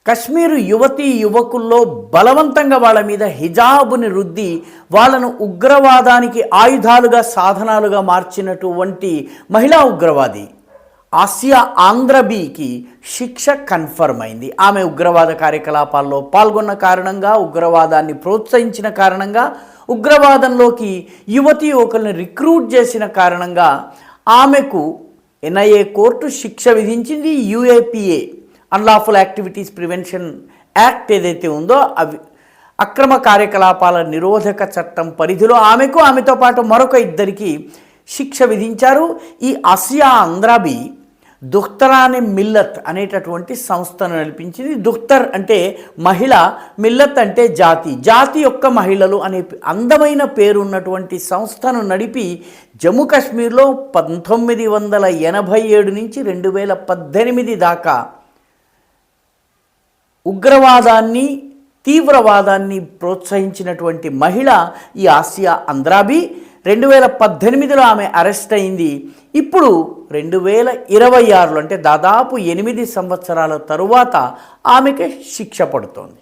కశ్మీరు యువతీ యువకుల్లో బలవంతంగా వాళ్ళ మీద హిజాబుని రుద్ది వాళ్ళను ఉగ్రవాదానికి ఆయుధాలుగా సాధనాలుగా మార్చినటువంటి మహిళా ఉగ్రవాది ఆసియా ఆంధ్రబీకి శిక్ష కన్ఫర్మ్ అయింది. ఆమె ఉగ్రవాద కార్యకలాపాల్లో పాల్గొన్న కారణంగా, ఉగ్రవాదాన్ని ప్రోత్సహించిన కారణంగా, ఉగ్రవాదంలోకి యువతీ యువకుల్ని రిక్రూట్ చేసిన కారణంగా ఆమెకు ఎన్ఐఏ కోర్టు శిక్ష విధించింది. UAPA unlawful activities prevention act ఏదైతే ఉందో అవి అక్రమ కార్యకలాపాల నిరోధక చట్టం పరిధిలో ఆమెతో పాటు మరొక ఇద్దరికి శిక్ష విధించారు. ఈ ఆసియా ఆంధ్రాబీ దుఖ్తరాని మిల్లత్ అనేటటువంటి సంస్థను నడిపించింది. దుఖ్తర్ అంటే మహిళ, మిల్లత్ అంటే జాతి, జాతి యొక్క మహిళలు అనే అందమైన పేరు ఉన్నటువంటి సంస్థను నడిపి జమ్మూ కాశ్మీర్లో 1987 నుంచి 2018 దాకా ఉగ్రవాదాన్ని, తీవ్రవాదాన్ని ప్రోత్సహించినటువంటి మహిళ ఈ ఆసియా ఆంధ్రాబీ. 2018లో ఆమె అరెస్ట్ అయింది. ఇప్పుడు 2026లో అంటే దాదాపు 8 సంవత్సరాల తరువాత ఆమెకి శిక్ష పడుతోంది.